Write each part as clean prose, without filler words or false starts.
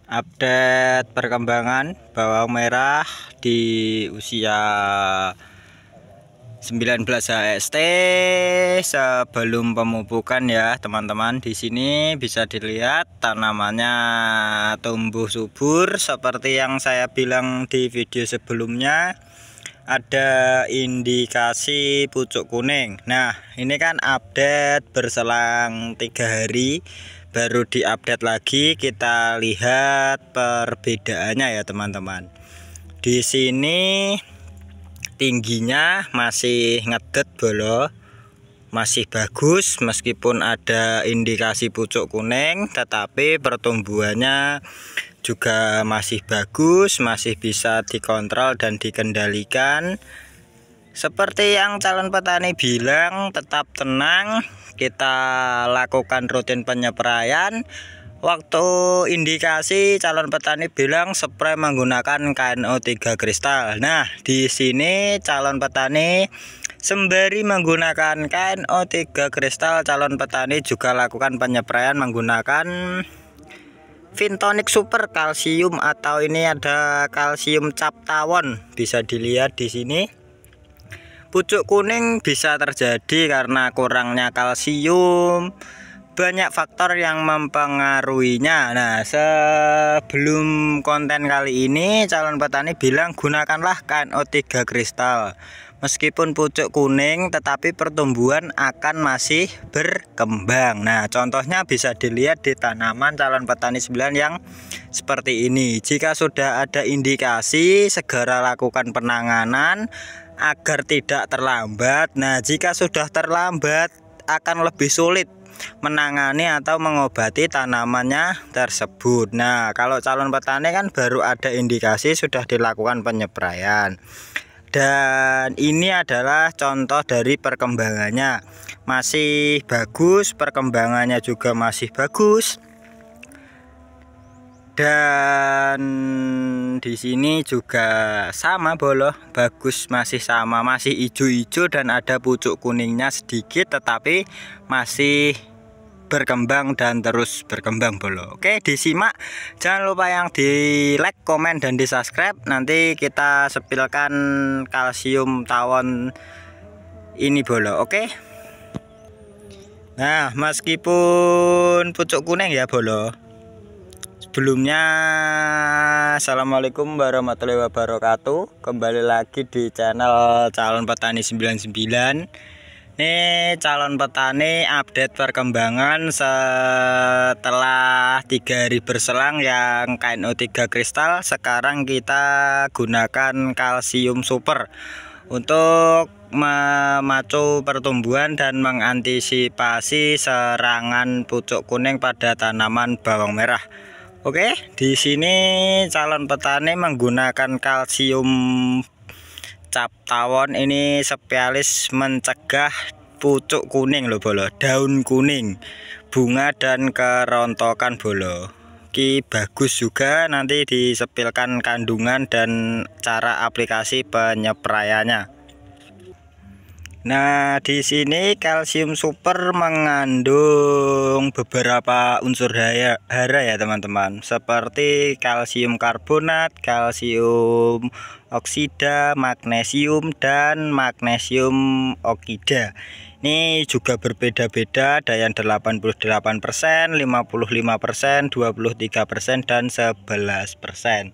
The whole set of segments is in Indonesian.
Update perkembangan bawang merah di usia 19 HST sebelum pemupukan ya teman-teman. Di sini bisa dilihat tanamannya tumbuh subur seperti yang saya bilang di video sebelumnya. Ada indikasi pucuk kuning. Nah, ini kan update berselang 3 hari baru diupdate lagi. Kita lihat perbedaannya ya teman-teman. Di sini tingginya masih ngedet bolo, masih bagus meskipun ada indikasi pucuk kuning, tetapi pertumbuhannya juga masih bagus, masih bisa dikontrol dan dikendalikan. Seperti yang calon petani bilang, tetap tenang, kita lakukan rutin penyepraian. Waktu indikasi calon petani bilang spray menggunakan KNO3 kristal. Nah, di sini calon petani sembari menggunakan KNO3 kristal, calon petani juga lakukan penyepraian menggunakan Vintonic Super kalsium, atau ini ada kalsium cap tawon. Bisa dilihat di sini. Pucuk kuning bisa terjadi karena kurangnya kalsium. Banyak faktor yang mempengaruhinya. Nah, sebelum konten kali ini calon petani bilang gunakanlah KNO3 kristal. Meskipun pucuk kuning tetapi pertumbuhan akan masih berkembang. Nah, contohnya bisa dilihat di tanaman calon petani 9 yang seperti ini. Jika sudah ada indikasi, segera lakukan penanganan agar tidak terlambat. Nah, jika sudah terlambat akan lebih sulit menangani atau mengobati tanamannya tersebut. Nah, kalau calon petani kan baru ada indikasi sudah dilakukan penyepraian. Dan ini adalah contoh dari perkembangannya. Masih bagus, perkembangannya juga masih bagus. Dan di sini juga sama bolo, bagus, masih sama, masih hijau-hijau dan ada pucuk kuningnya sedikit, tetapi masih berkembang dan terus berkembang bolo. Oke, disimak, jangan lupa yang di like, komen, dan di subscribe. Nanti kita sepilkan kalsium tawon ini bolo. Oke. Nah, meskipun pucuk kuning ya bolo, sebelumnya assalamualaikum warahmatullahi wabarakatuh. Kembali lagi di channel calon petani 99. Ini calon petani update perkembangan setelah 3 hari berselang yang KNO3 kristal. Sekarang kita gunakan kalsium super untuk memacu pertumbuhan dan mengantisipasi serangan pucuk kuning pada tanaman bawang merah. Oke, di sini calon petani menggunakan kalsium cap tawon. Ini spesialis mencegah pucuk kuning loh bolo, daun kuning, bunga dan kerontokan bolo. Ki bagus juga, nanti disepilkan kandungan dan cara aplikasi penyepraiannya. Nah, di sini kalsium super mengandung beberapa unsur hara ya teman-teman, seperti kalsium karbonat, kalsium oksida, magnesium, dan magnesium oksida. Ini juga berbeda-beda, ada yang 88%, 55%, 23%, dan 11%.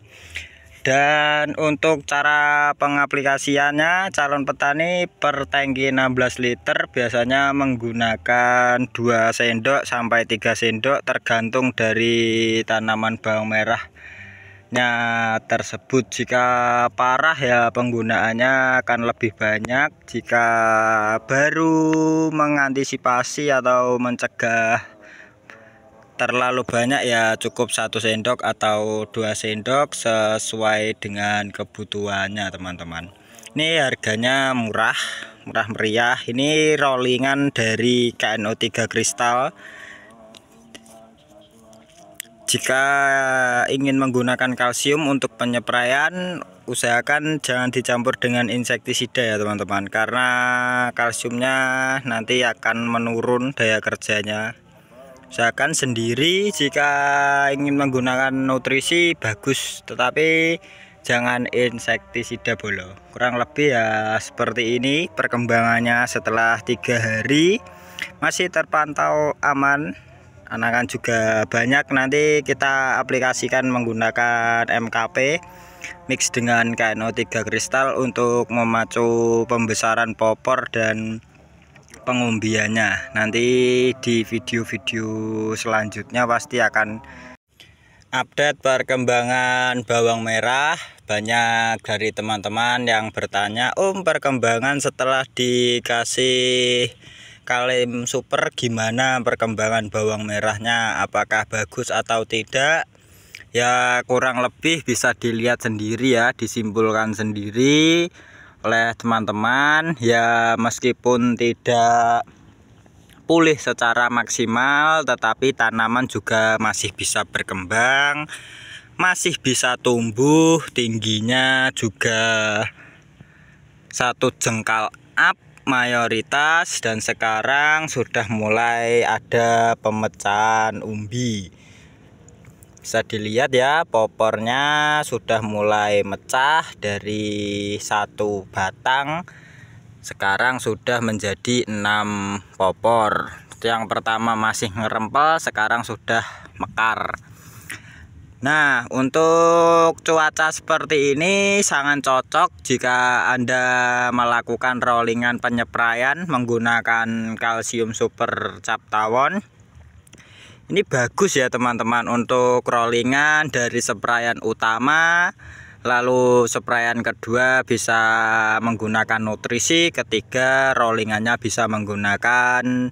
Dan untuk cara pengaplikasiannya, calon petani per tangki 16 liter biasanya menggunakan 2 sendok sampai 3 sendok tergantung dari tanaman bawang merahnya tersebut. Jika parah ya penggunaannya akan lebih banyak. Jika baru mengantisipasi atau mencegah terlalu banyak ya cukup 1 sendok atau 2 sendok sesuai dengan kebutuhannya teman-teman. Ini harganya murah meriah. Ini rollingan dari KNO3 kristal. Jika ingin menggunakan kalsium untuk penyepraian, usahakan jangan dicampur dengan insektisida ya teman-teman, karena kalsiumnya nanti akan menurun daya kerjanya. Usahakan sendiri. Jika ingin menggunakan nutrisi bagus, tetapi jangan insektisida bolo. Kurang lebih ya seperti ini perkembangannya setelah 3 hari. Masih terpantau aman, anakan juga banyak. Nanti kita aplikasikan menggunakan MKP mix dengan KNO3 kristal untuk memacu pembesaran popor dan pengumbiannya. Nanti di video-video selanjutnya pasti akan update perkembangan bawang merah. Banyak dari teman-teman yang bertanya, Om, perkembangan setelah dikasih Kaleem Super gimana perkembangan bawang merahnya, apakah bagus atau tidak? Ya kurang lebih bisa dilihat sendiri ya, disimpulkan sendiri oleh teman-teman. Ya meskipun tidak pulih secara maksimal, tetapi tanaman juga masih bisa berkembang, masih bisa tumbuh. Tingginya juga 1 jengkal up mayoritas, dan sekarang sudah mulai ada pemecahan umbi. Bisa dilihat ya, popornya sudah mulai mecah dari 1 batang. Sekarang sudah menjadi 6 popor. Yang pertama masih ngerempel, sekarang sudah mekar. Nah, untuk cuaca seperti ini sangat cocok jika Anda melakukan rollingan penyepraian menggunakan kalsium super cap tawon. Ini bagus ya teman-teman untuk rollingan dari sprayan utama, lalu sprayan kedua bisa menggunakan nutrisi, ketiga rollingannya bisa menggunakan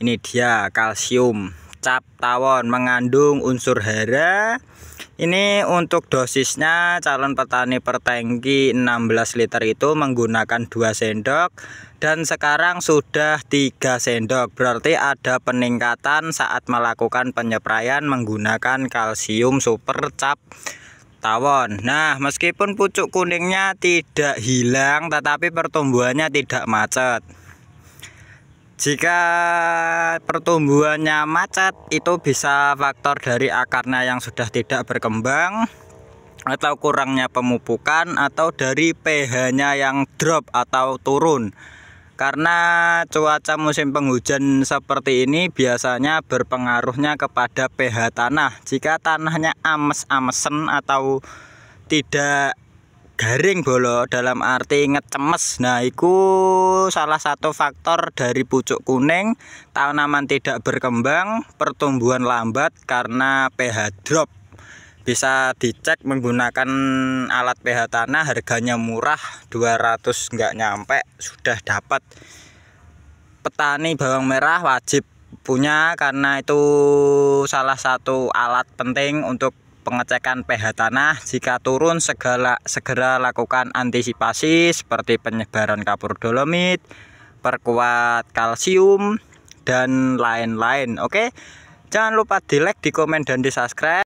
ini dia kalsium cap tawon mengandung unsur hara. Ini untuk dosisnya calon petani per tangki 16 liter itu menggunakan 2 sendok, dan sekarang sudah 3 sendok. Berarti ada peningkatan saat melakukan penyepraian menggunakan kalsium super cap tawon. Nah, meskipun pucuk kuningnya tidak hilang, tetapi pertumbuhannya tidak macet. Jika pertumbuhannya macet, itu bisa faktor dari akarnya yang sudah tidak berkembang, atau kurangnya pemupukan, atau dari pH-nya yang drop atau turun. Karena cuaca musim penghujan seperti ini biasanya berpengaruhnya kepada pH tanah. Jika tanahnya ames-amesen atau tidak garing bolo, dalam arti ngecemes, nah itu salah satu faktor dari pucuk kuning, tanaman tidak berkembang, pertumbuhan lambat karena pH drop. Bisa dicek menggunakan alat pH tanah, harganya murah, 200 nggak nyampe sudah dapat. Petani bawang merah wajib punya, karena itu salah satu alat penting untuk pengecekan pH tanah. Jika turun segera lakukan antisipasi seperti penyebaran kapur dolomit, perkuat kalsium, dan lain-lain. Oke, jangan lupa di like, di komen, dan di subscribe.